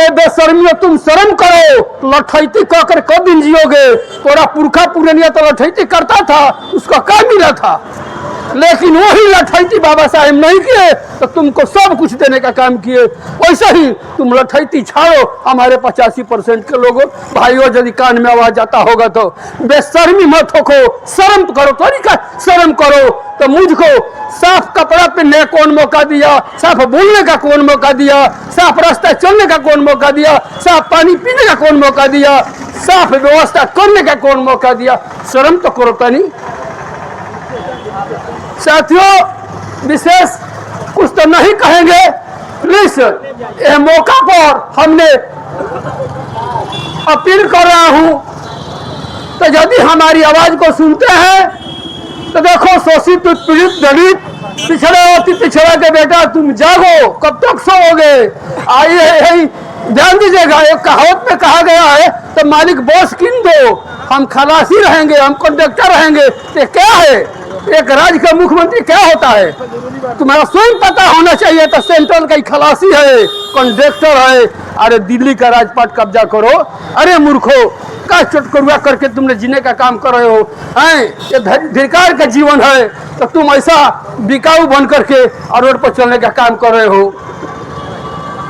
अरे बेशर्मियों, तुम शर्म करो। लठैती कहकर कब दिन जियोगे? तोरा पुरखा पुरनिया तो लठैती करता था, उसका क्या मिला था? लेकिन वही लठैती बाबा साहेब नहीं किए तो तुमको सब कुछ देने का काम किए। वैसे ही तुम लठैती छाड़ो हमारे 85% के लोगों। भाइयों, यदि कान में आवाज आता होगा तो बेशर्मी मत हो, शर्म करो। तरीका शर्म करो। तो मुझको साफ कपड़ा पहनने का कौन मौका दिया? साफ बोलने का कौन मौका दिया? साफ रास्ता चलने का कौन मौका दिया? साफ पानी पीने का कौन मौका दिया? साफ व्यवस्था करने का कौन मौका दिया? शर्म तो करो तनी। साथियों, विशेष कुछ तो नहीं कहेंगे। प्लीज यह मौका पर हमने अपील कर रहा हूं, तो यदि हमारी आवाज को सुनते हैं तो देखो, शोषित पीड़ित दलित पिछड़े अति पिछड़ा के बेटा, तुम जागो। कब तक सोओगे? आइए यही ध्यान दीजिएगा। एक कहावत में कहा गया है, तो मालिक बॉस किन दो, हम खलासी रहेंगे, हम कंडक्टर रहेंगे। ये क्या है? एक राज्य का मुख्यमंत्री क्या होता है? तुम्हारा स्वयं पता होना चाहिए। तो सेंट्रल का खलासी है, कंडक्टर है। अरे दिल्ली का राजपाट कब्जा करो। अरे मूर्खो, का चटकरुआ करके तुमने जीने का काम कर रहे हो हैं? ये धिक्कार का जीवन है, तो तुम ऐसा बिकाऊ बन करके और रोड पर चलने का काम कर रहे हो।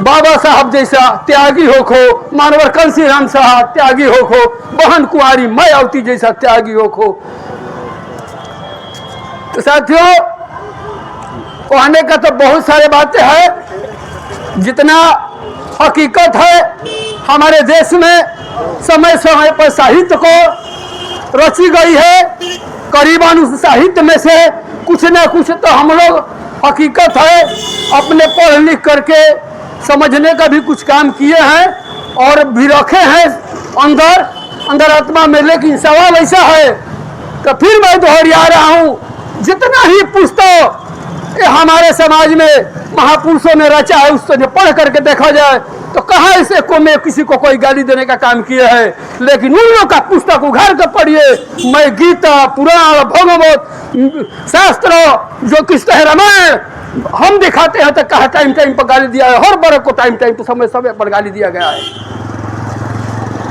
बाबा साहब जैसा त्यागी होखो, मानवर कंसी राम साहब त्यागी होखो, बहन कुंवारी मायावती जैसा त्यागी होखो। तो साथियों, कहने का तो बहुत सारे बातें हैं। जितना हकीकत है हमारे देश में समय समय पर साहित्य को रची गई है। करीबन उस साहित्य में से कुछ न कुछ तो हम लोग हकीकत है अपने पढ़ लिख करके समझने का भी कुछ काम किए हैं और भी रखे हैं अंदर आत्मा में। लेकिन सवाल ऐसा है, तो फिर मैं दोहरा रहा हूँ, जितना ही पुस्तक हमारे समाज में महापुरुषों ने रचा है, उसको जो पढ़ करके देखा जाए तो कहाँ ऐसे को में किसी को कोई गाली देने का काम किया है। लेकिन उन लोग का पुस्तक उघाड़ कर पढ़िए। मैं गीता, पुराण, भगवत शास्त्र, जो कृष्ण है, रामायण हम दिखाते हैं तो कहा टाइम टाइम पर गाली दिया है। हर वर्ग को टाइम टाइम पर समय समय पर गाली दिया गया है।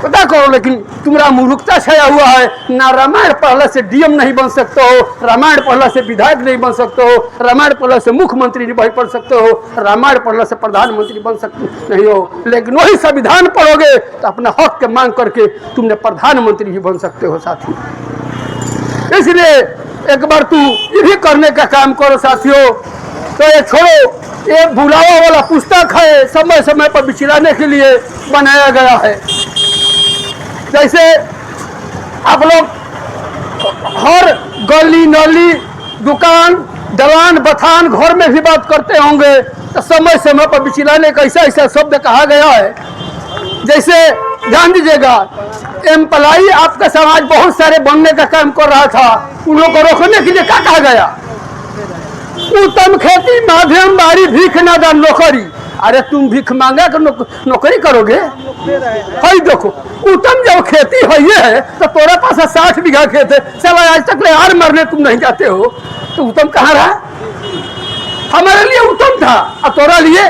पता करो, लेकिन तुम्हारा मूर्खता छाया हुआ है। ना रामायण पढ़ने से डीएम नहीं बन सकते हो, रामायण पढ़ने से विधायक नहीं बन सकते हो, रामायण पढ़ने से मुख्यमंत्री नहीं बन सकते हो, रामायण पढ़ने से प्रधानमंत्री बन सकते नहीं हो। लेकिन वही संविधान पढ़ोगे तो अपना हक के मांग करके तुमने प्रधानमंत्री ही बन सकते हो साथी। इसलिए एक बार तू ये भी करने का काम करो साथियों। तो ये छोड़ो, ये बुलावा वाला पुस्तक है, समय समय पर बिछलाने के लिए बनाया गया है। जैसे आप लोग हर गली नली, दुकान, दलान, बथान, घर में भी बात करते होंगे, तो समय समय पर बिछलाने का ऐसा ऐसा शब्द कहा गया है। जैसे ध्यान दीजिएगा, एम्प्लाई आपका समाज बहुत सारे बनने का काम कर रहा था, उन लोगों को रोकने के लिए क्या कहा गया? उत्तम खेती, माध्यम बारी, भीख ना दान, नौकरी। अरे तुम भीख मांगा कर नौकरी करोगे? भाई देखो, उत्तम जब खेती है ये है तो तोरा पास 60 बीघा खेत है, चला आज तक ले हार मरने तुम नहीं जाते हो, तो उत्तम कहाँ रहा? हमारे लिए उत्तम था और तोरा लिए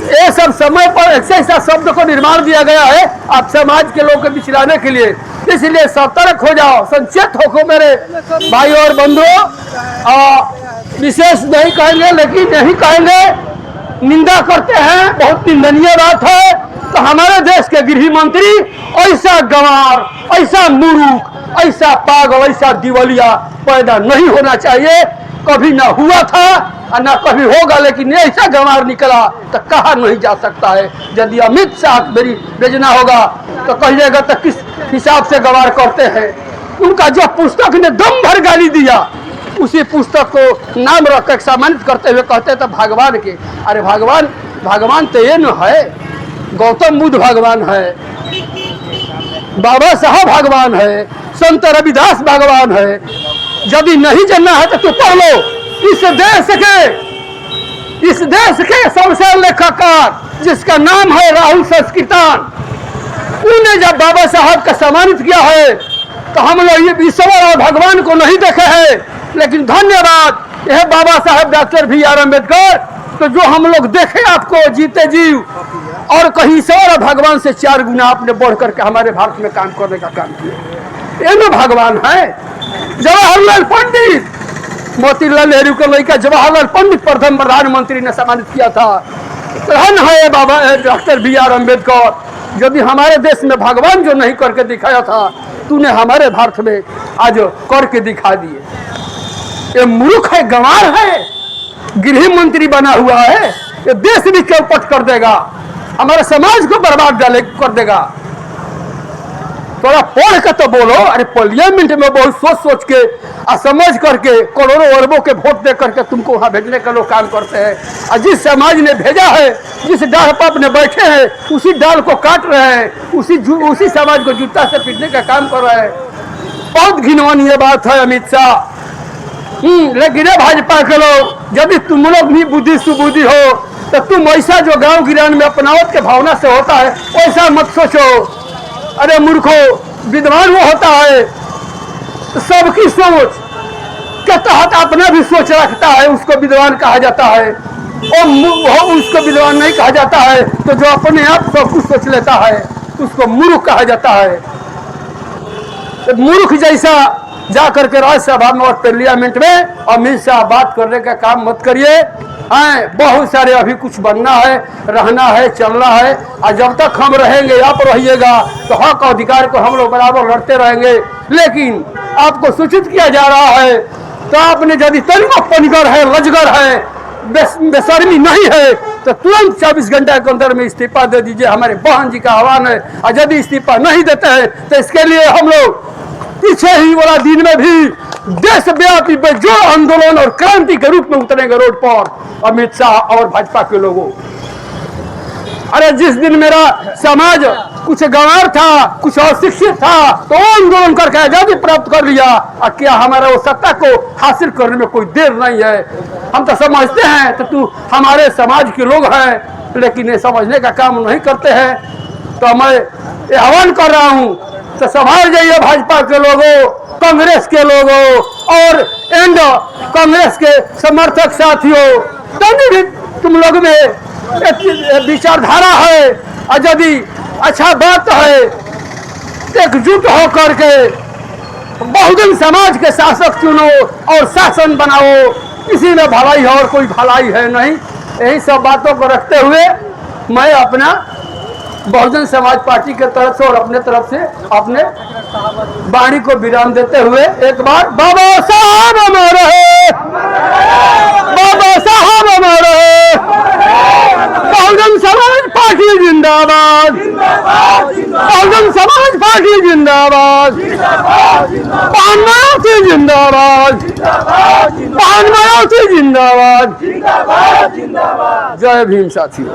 ये सब समय पर ऐसा शब्द को निर्माण दिया गया है आप समाज के लोग को बिछलाने के लिए। इसलिए सतर्क हो जाओ, संचेत हो मेरे भाई और बंधुओं। विशेष नहीं कहेंगे, लेकिन यही कहेंगे, निंदा करते हैं, बहुत निंदनीय बात है। तो हमारे देश के गृह मंत्री ऐसा गंवार, ऐसा मूर्ख, ऐसा पागल, ऐसा दिवालिया पैदा नहीं होना चाहिए। कभी ना हुआ था और ना कभी होगा, लेकिन ऐसा गंवार निकला तो कहा नहीं जा सकता है। यदि अमित शाह मेरी भेजना होगा तो कहिएगा तो किस हिसाब से गंवार करते हैं। उनका जो पुस्तक ने दम भर गाली दिया, उसी पुस्तक को नाम रख कर सम्मानित करते हुए कहते थे भगवान के। अरे भगवान तो ये न है, गौतम बुद्ध भगवान है, बाबा साहब भगवान है, संत रविदास भगवान है। यदि नहीं जानना है तो पढ़ लो। इस देश के सबसे लेखककार जिसका नाम है राहुल संस्कृतान, उन्हें जब बाबा साहब का सम्मानित किया है तो हम लोग ये ईश्वर और भगवान को नहीं देखे हैं। लेकिन धन्यवाद यह बाबा साहब डॉक्टर बी आर अम्बेडकर, तो जो हम लोग देखे आपको जीते जीव और कहीं से और भगवान से 4 गुना आपने बढ़ करके हमारे भारत में काम करने का काम किया। ये ना भगवान है। जवाहरलाल पंडित, मोतीलाल नेहरू के लड़का जवाहरलाल पंडित प्रथम प्रधानमंत्री ने सम्मानित किया था। धन है बाबा डॉक्टर BR अम्बेडकर। यदि हमारे देश में भगवान जो नहीं करके दिखाया था, तूने हमारे भारत में आज करके दिखा दिए। ये मूर्ख है, गंवार है, गृह मंत्री बना हुआ है। ये देश भी चौपट कर देगा, हमारे समाज को बर्बाद कर देगा। थोड़ा पढ़ के तो बोलो। अरे पार्लियामेंट में बहुत सोच सोच के और समझ करके करोड़ों अरबों के वोट दे करके तुमको वहां भेजने का लोग काम करते हैं। और जिस समाज ने भेजा है, जिस डाल पर अपने बैठे हैं, उसी डाल को काट रहे हैं, उसी समाज को जूता से पीटने का काम कर रहे हैं। बहुत घिनौनी बात है अमित शाह। लेकिन भाजपा के लोग, यदि तुम लोग भी बुद्धि सुबुद्धि हो तो तुम ऐसा जो गांव गिरान में अपनावत के भावना से होता है वैसा मत सोचो। अरे मूर्खो, विद्वान वो होता है सबकी सोच के तहत अपना भी सोच रखता है, उसको विद्वान कहा जाता है। और उसको विद्वान नहीं कहा जाता है तो जो अपने आप सब कुछ सोच लेता है उसको मूर्ख कहा जाता है। तो मूर्ख जैसा जा करके राज्यसभा में और पार्लियामेंट में अमित शाह बात करने का काम मत करिए। बहुत सारे अभी कुछ बनना है, रहना है, चलना है। और जब तक हम रहेंगे, आप रहिएगा, तो हक अधिकार को हम लोग बराबर लड़ते रहेंगे। लेकिन आपको सूचित किया जा रहा है तो आपने यदि तनिक पनगर है, लजगर है, बेशर्मी नहीं है तो तुरंत 24 घंटे के अंदर में इस्तीफा दे दीजिए। हमारे बहन जी का आह्वान है। और यदि इस्तीफा नहीं देते हैं तो इसके लिए हम लोग पीछे ही वाला दिन में भी देशव्यापी बेजोड़ आंदोलन और क्रांति के रूप में उतरेंगे रोड पर अमित शाह और भाजपा के लोगों। अरे जिस दिन मेरा समाज कुछ गंवार था, कुछ अशिक्षित था, तो आंदोलन करके आजादी प्राप्त कर लिया। और क्या हमारा वो सत्ता को हासिल करने में कोई देर नहीं है। हम तो समझते हैं तो तू हमारे समाज के लोग हैं, लेकिन ये समझने का काम नहीं करते हैं। तो मैं ये आह्वान कर रहा हूँ तो संभाल जाइए भाजपा के लोगों, कांग्रेस के लोगों और कांग्रेस के समर्थक साथियों। तभी तुम लोग में विचारधारा है और यदि अच्छा बात है, एकजुट होकर के बहुजन समाज के शासक चुनो और शासन बनाओ। इसी में भलाई है और कोई भलाई है नहीं। यही सब बातों को रखते हुए मैं अपना बहुजन समाज पार्टी के तरफ से और अपने तरफ से अपने वाणी को विराम देते हुए एक बार बाबा साहब अमर रहे, बाबा साहब अमर रहे, बहुजन समाज पार्टी जिंदाबाद, बहुजन समाज पार्टी जिंदाबाद, पान मायावती जिंदाबाद, पान मायावती जिंदाबाद। जय भीम साथियों।